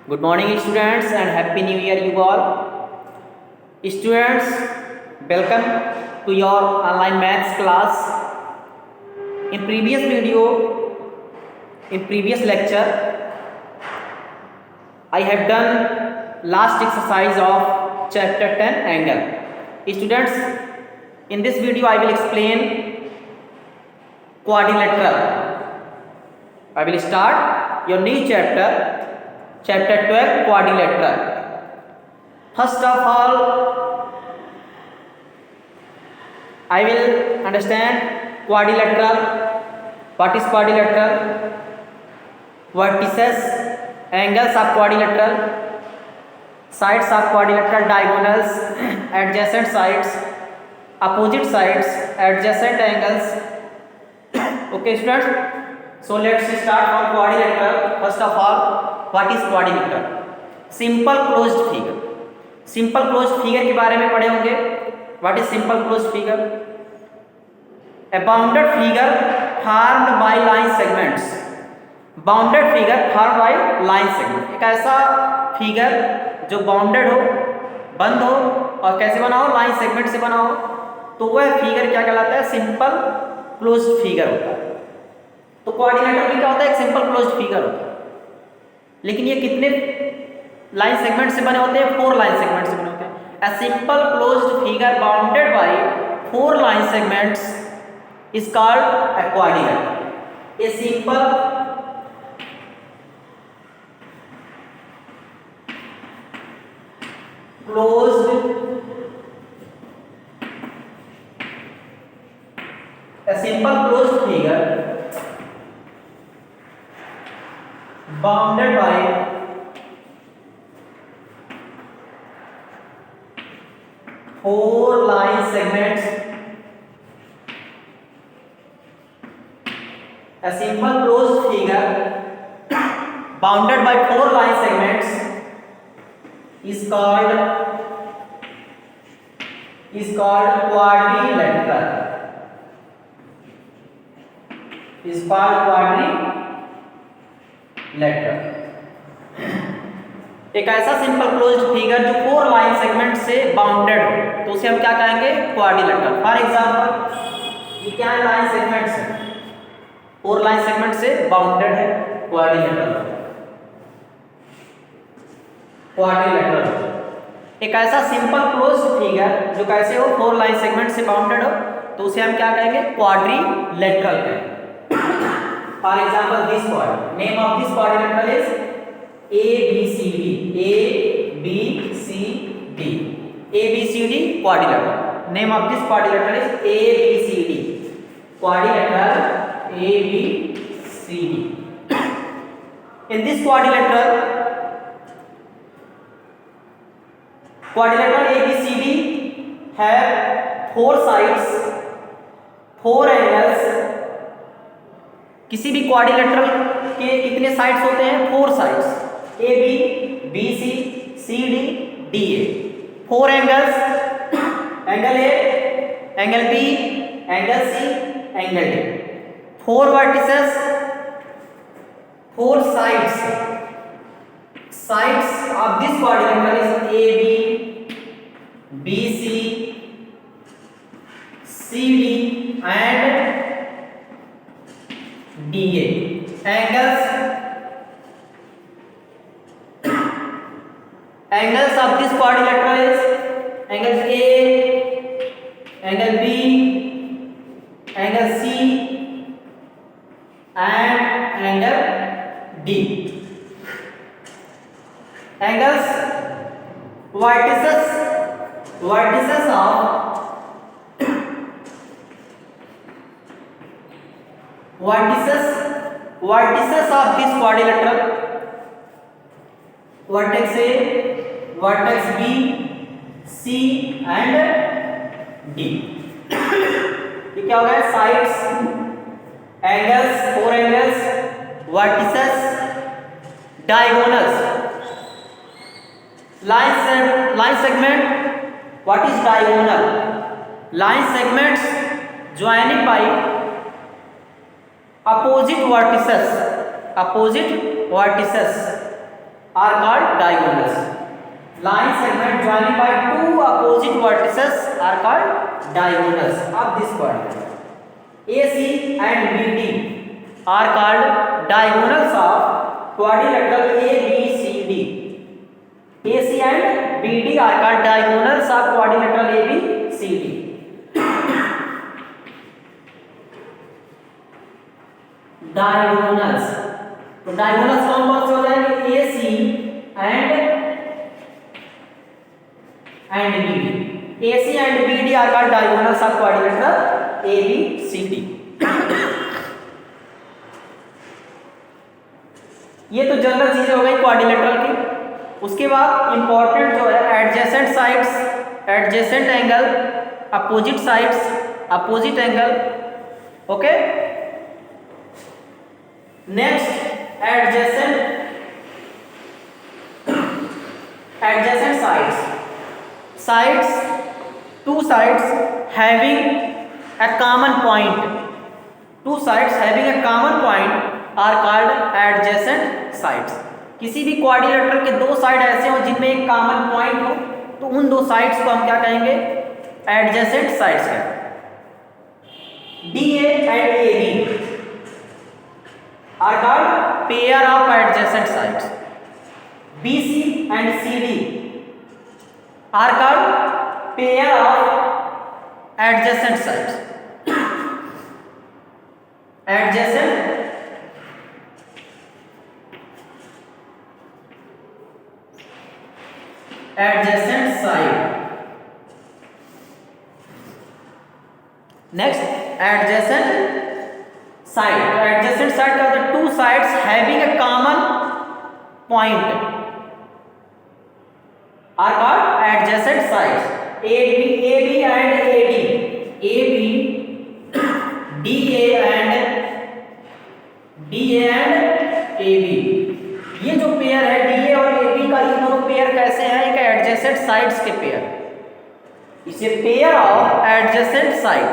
Good morning students and happy new year you all. Students, welcome to your online maths class. In previous video, in previous lecture, I have done last exercise of chapter 10 angle. Students, in this video I will explain quadrilateral. I will start your new chapter 12 quadrilateral. First of all, I will understand quadrilateral. What is quadrilateral? Vertices, angles of quadrilateral, sides of quadrilateral, diagonals, adjacent sides, opposite sides, adjacent angles. Okay students, so let's start from quadrilateral. First of all, what is quadrilateral? Simple closed figure. Simple closed figure के बारे में पढ़े होंगे. What is simple closed figure? A bounded figure formed by line segments. Bounded figure formed by line segment. एक ऐसा figure जो bounded हो, बंद हो और कैसे बना हो? लाइन सेगमेंट से बना हो, तो वह फिगर क्या कहलाता है? सिंपल क्लोज्ड फिगर होता है. तो क्वाड्रिलेटरल भी क्या होता है? एक सिंपल क्लोज्ड फिगर होता है. लेकिन ये कितने लाइन सेगमेंट से बने होते हैं? 4 लाइन सेगमेंट से बने होते हैं. A simple closed figure bounded by 4 line segments is called a quadrilateral. A simple closed a simple closed figure bounded by 4 line segments. A simple closed figure bounded by 4 line segments is called quadrilateral. Is called quadrilateral. एक ऐसा simple closed figure जो 4 line segment से bounded हो, तो उसे हम क्या कहेंगे? क्वाड्रिलेटरल. फॉर एग्जांपल, ये क्या है? लाइन सेगमेंट से 4 लाइन सेगमेंट से बाउंडेड है, क्वाड्रिलेटरल. एक ऐसा सिंपल क्लोज्ड फिगर जो कैसे हो? 4 लाइन सेगमेंट से बाउंडेड हो, तो उसे हम क्या कहेंगे? क्वाड्रिलेटरल कहेंगे. For example, this quad. Name of this quadrilateral is ABCD. ABCD. ABCD quadrilateral. Name of this quadrilateral is ABCD. Quadrilateral ABCD. In this quadrilateral ABCD have 4 sides, 4 angles. किसी भी क्वाड्रिलेटरल के कितने साइड्स होते हैं? 4 sides. A B, B C, C D, D A. 4 angles. Angle A, angle B, angle C, angle D. 4 vertices, 4 sides. Sides of this quadrilateral is A B, B C, C D and DA. Angles of this quadrilateral is angle A, angle B, angle C and angle D. Angles vertices of this quadrilateral. Vertex A, vertex B, C and D. ये क्या होगा? Sides, angles, 4 angles, vertices, diagonals. Line segment. What is diagonal? Line segments joining by opposite vertices are called diagonals. Line segment joining by two opposite vertices are called diagonals of this quadrilateral. AC and BD are called diagonals of quadrilateral ABCD. AC and BD are called diagonals of quadrilateral ABCD. Diagonals, तो diagonals कौन कौन से हो जाएंगे? AC and BD. AC and BD are called diagonals of quadrilateral ABCD. ये तो general चीजें हो गई क्वाड्रिलेटरल की। उसके बाद इंपॉर्टेंट जो है adjacent sides, adjacent angle, opposite sides, opposite angle. Okay, next adjacent sides, two sides having a common point, two sides having a common point are called adjacent sides. किसी भी क्वाड्रिलेटरल के दो side ऐसे हो जिनमें एक कॉमन पॉइंट हो तो उन दो साइड्स को हम क्या कहेंगे? एडजेसेंट साइड्स कहेंगे. DA and AB are called pair of adjacent sides. BC and CD are called pair of adjacent sides. Adjacent side. Next, adjacent side. Adjacent side are the two sides having a common point are called adjacent sides. AB and AD, AB, DA and AB. ये जो pair है DA और AB का, ये दोनों pair कैसे हैं? एक एडजेसेंट साइड्स के पेयर. इसे pair of adjacent side.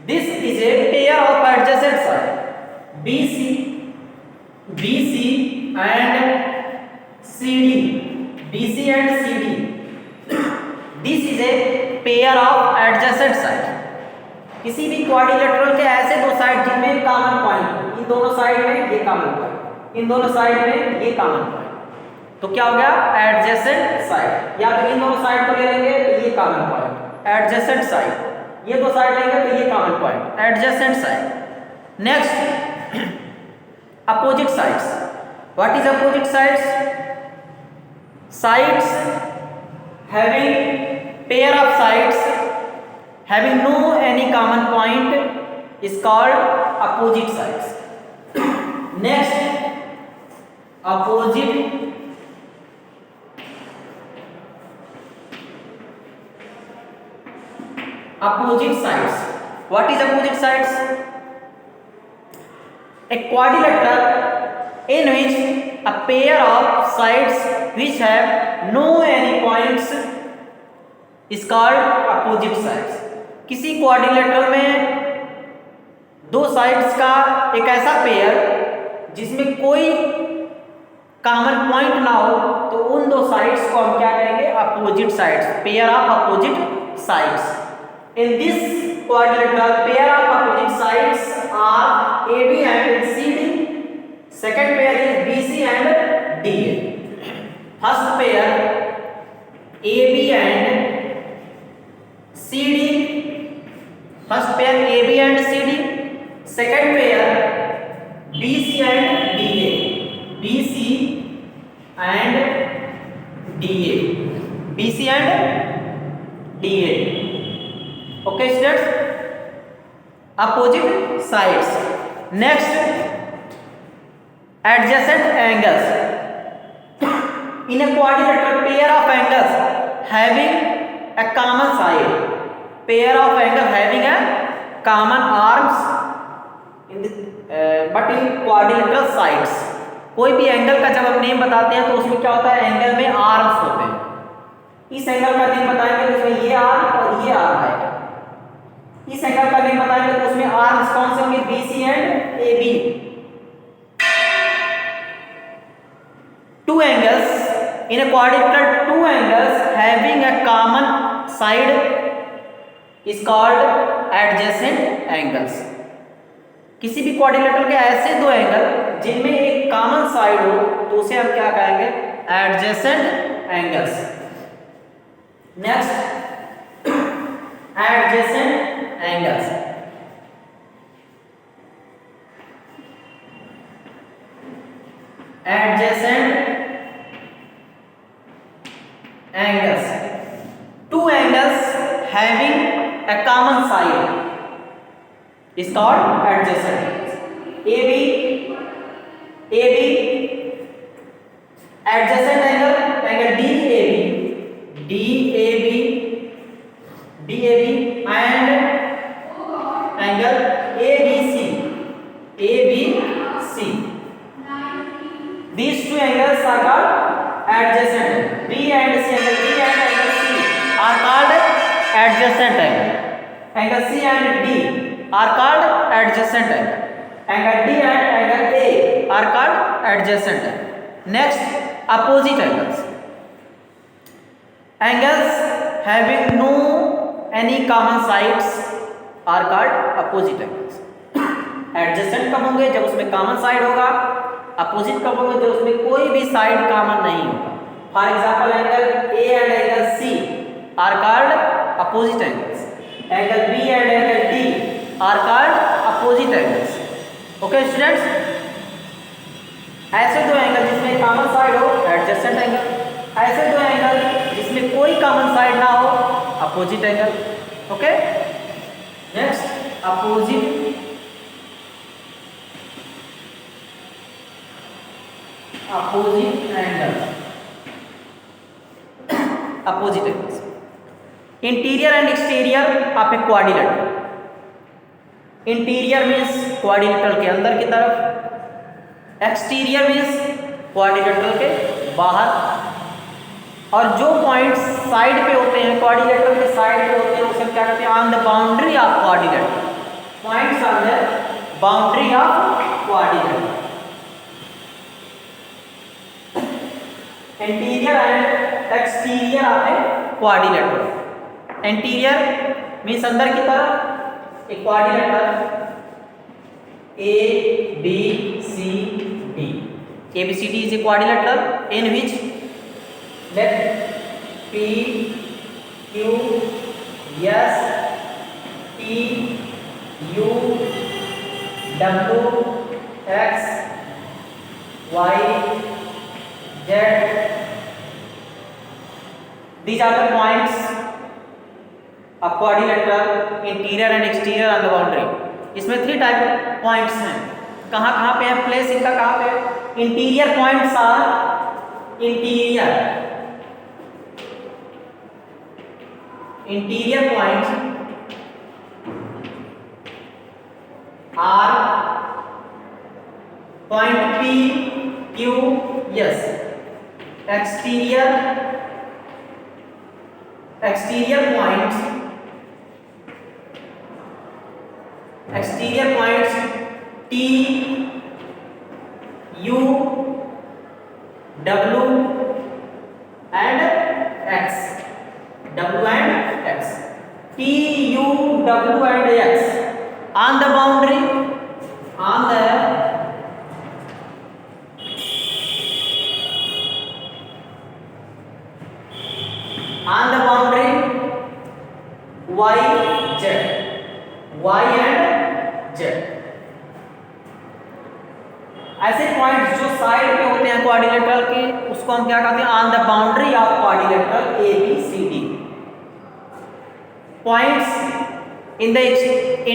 This is a pair of adjacent side. BC and CD. BC and CD. This is a pair of adjacent side. किसी भी क्वाड्रिलेटरल के ऐसे दो साइड जिनमें कॉमन पॉइंट हो. इन दोनों साइड में ये कॉमन पॉइंट, इन दोनों साइड में ये कॉमन पॉइंट, तो क्या हो गया? Adjacent side. या तो इन दोनों साइड को ले लेंगे तो ये कॉमन पॉइंट एडजेसेंट साइड, ये दो साइड लेंगे तो ये common point adjacent side. Next, opposite sides. What is opposite sides? Sides having pair of sides having no any common point is called opposite sides. Next, opposite sides. What is opposite sides? A quadrilateral in which a pair of sides which have no any points is called opposite sides. किसी quadrilateral में दो sides का एक ऐसा pair जिसमें कोई common point ना हो तो उन दो साइड्स को हम क्या कहेंगे? Opposite sides. Pair of opposite sides. In this quadrilateral pair of opposite sides are AB and CD. Second pair is BC and DA. First pair AB and CD. First pair AB and CD. Second pair BC and DA. BC and DA. BC and DA. Okay, students. Opposite sides. Next, adjacent angles. In a quadrilateral, pair of angles having a common side. Pair of angles having a common arms in the, but in quadrilateral sides. कोई भी angle का जब हम name बताते हैं तो उसमें क्या होता है? एंगल में आर्म्स होते हैं. इस एंगल का नेम बताएंगे तो उसमें ये आर्म और ये आर्म आएगा. इस एंगल का नेम बताएंगे तो उसमें आर्म्स कौन से होंगे? BC and AB. two angles in a quadrilateral, two angles having a common side is called adjacent angles. किसी भी क्वाड्रिलेटरल के ऐसे दो एंगल जिनमें एक कॉमन साइड हो तो उसे हम क्या कहेंगे, adjacent angles. Next adjacent angles. Adjacent angles, two angles having a common side is called adjacent. AB adjacent angle, angle DAB and angle ABC. These two angles are called adjacent. B and C, angle B and angle C are called adjacent angle. Angle C and D are called adjacent angle. Angle D and angle A are called adjacent angle. Next, opposite angles. Angles having no any common sides are called opposite angles. Adjacent कब होंगे, जब उसमें common side होगा. Opposite कब होंगे, जब उसमें कोई भी साइड कॉमन नहीं होगा. For example angle A and angle C are called opposite angles. Angle B and angle D are called opposite angles. Okay students, ऐसे दो एंगल जिसमें कॉमन साइड हो एडजेसेंट एंगल, ऐसे दो एंगल जिसमें कोई कॉमन साइड ना हो opposite angle. Okay, next opposite angles. Opposite angles. Interior and exterior of a quadrilateral. Interior means quadrilateral के अंदर की तरफ, exterior means quadrilateral के बाहर. और जो पॉइंट्स साइड पे होते हैं, quadrilateral के साइड पे होते हैं, उसे क्या कहते हैं, on the boundary of quadrilateral. Points on the boundary of quadrilateral. Interior and exterior of a quadrilateral. Interior means अंदर की तरफ एक quadrilateral ABCD. ABCD is a quadrilateral in which let P Q S T U W X Y Z. These are the points of quadrilateral, interior and exterior on the boundary. इसमें 3 type points हैं. कहाँ पे है place इनका, कहाँ पे? Interior points are interior points are point P Q S. exterior points T U W and X. T U W and X on the boundary, on the boundary Y and Z. ऐसे points जो side पे होते हैं quadrilateral के, उसको हम क्या कहते हैं, on the boundary of quadrilateral ABCD. Points in the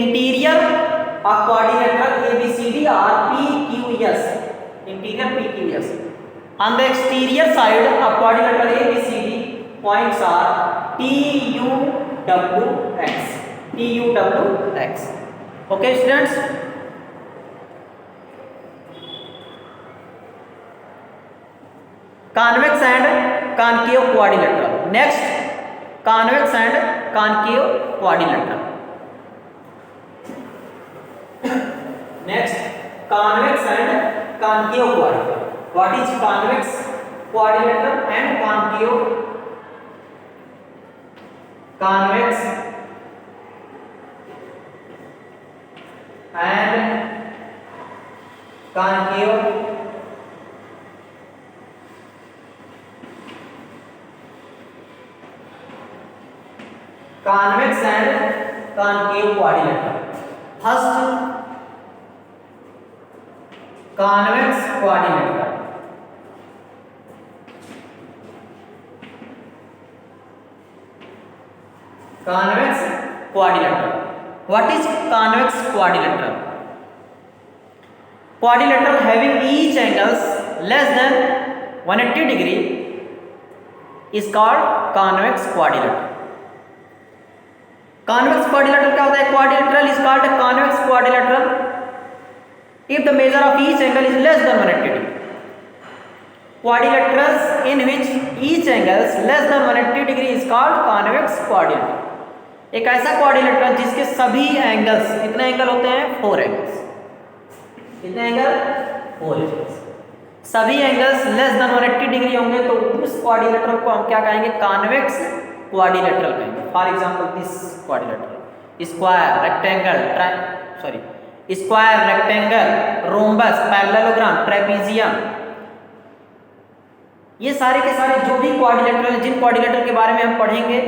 interior of quadrilateral ABCD are PQS. Interior PQS. On the exterior side of quadrilateral ABCD, points are TUWX. Okay students, convex and concave quadrilateral. Next, convex and concave quadrilateral. Next, convex and concave quadrilateral. What is convex quadrilateral and concave, convex and concave, convex and concave quadrilateral. First, convex quadrilateral. Convex quadrilateral. What is convex quadrilateral? Quadrilateral having each angles less than 180 degree is called convex quadrilateral. Convex quadrilateral क्या होता है? Quadrilateral is called a convex quadrilateral if the measure of each angle is less than 180 degree. Quadrilaterals in which each angles less than 180 degree is called convex quadrilateral. एक ऐसा quadrilateral जिसके सभी angles, कितने angle होते हैं? 4 angles. कितने angle? 4 angles. सभी angles less than 180 degree होंगे तो उस क्वाड्रिलेटरल को हम क्या कहेंगे? कॉन्वेक्स क्वाड्रिलेटरल कहेंगे. For example this quadrilateral, square, rectangle, square, rectangle, rhombus, parallelogram, trapezium, ये सारे के सारे जो भी क्वाड्रिलेटरल, जिन क्वाड्रिलेटरल के बारे में हम पढ़ेंगे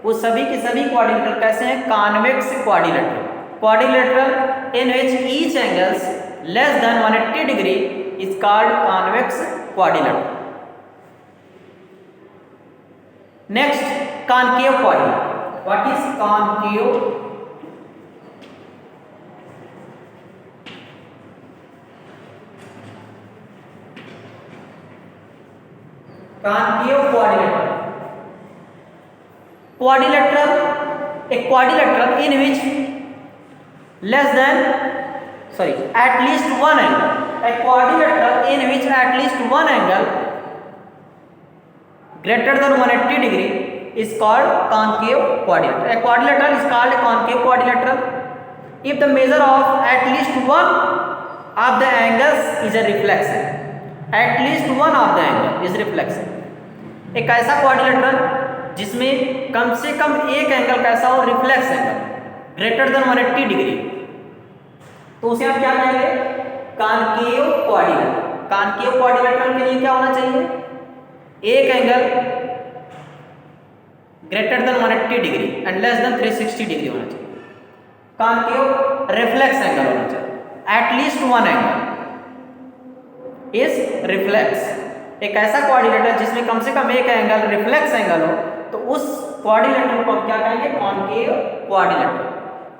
वो सभी के सभी क्वाड्रिलेटरल कैसे हैं? Convex quadrilateral. Quadrilateral in which each angles less than 180 degree is called convex quadrilateral. Next, concave quadrilateral. What is concave? Concave quadrilateral. Quadrilateral, a quadrilateral in which at least one angle. A quadrilateral in which at least one angle greater than 180 degree is called concave quadrilateral. A quadrilateral is called a concave quadrilateral if the measure of at least one of the angles is a reflection. At least one of the angle is reflection. एक ऐसा quadrilateral जिसमें कम से कम एक angle कैसा हो? Reflex angle greater than 180 degree, तो उसे आप क्या कहेंगे? Concave quadrilateral. कॉनकेव क्वाड्रिलेटरल के लिए क्या होना चाहिए? एक angle greater than 180 degree and less than 360 degree होना चाहिए. कॉनकेव रिफ्लेक्स एंगल होना चाहिए. At least one angle is reflex. एक ऐसा क्वाड्रिलेटरल जिसमें कम से कम एक एंगल रिफ्लेक्स एंगल हो तो उस क्वाड्रिलेटरल को हम क्या कहेंगे? Concave quadrilateral.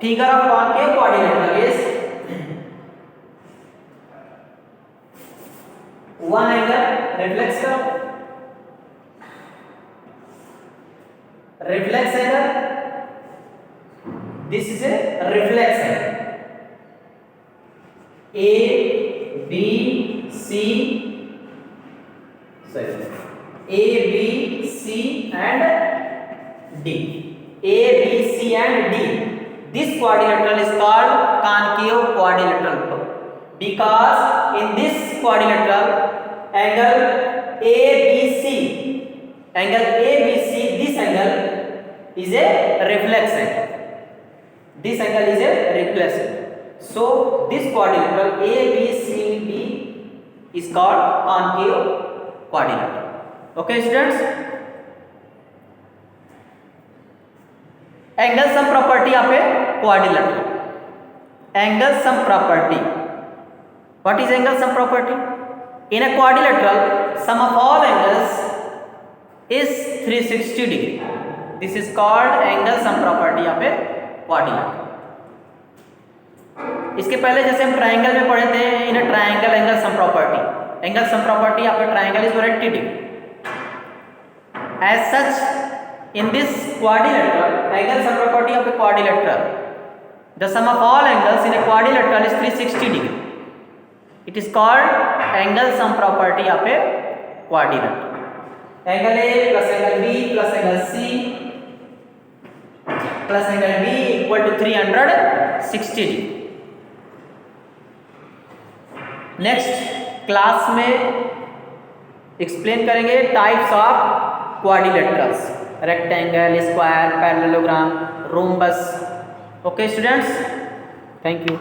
Figure of concave quadrilateral is one angle reflex करो, reflex angle, this is a reflex angle. A, B, C, A, B, C and D. A, B, C and D. This quadrilateral is called concave quadrilateral because in this quadrilateral angle ABC, this angle is a reflex angle. This angle is a reflex angle. So this quadrilateral ABCD is called concave quadrilateral. Okay students, angle sum property यहाँ पे quadrilateral. Angle sum property. What is angle sum property? In a quadrilateral sum of all angles is 360 degree. This is called angle sum property यहाँ पे quadrilateral. इसके पहले जैसे हम triangle में पढ़े थे in a triangle angle sum property. Angle sum property यहाँ पे triangle is 180 degree. As such in this quadrilateral angle sum property of a quadrilateral, the sum of all angles in a quadrilateral is 360 degree. It is called angle sum property of a quadrilateral. Angle A plus angle B plus angle C plus angle D equal to 360 degree. Next class में explain करेंगे types of quadrilaterals, rectangle, square, parallelogram, rhombus. Okay students, thank you.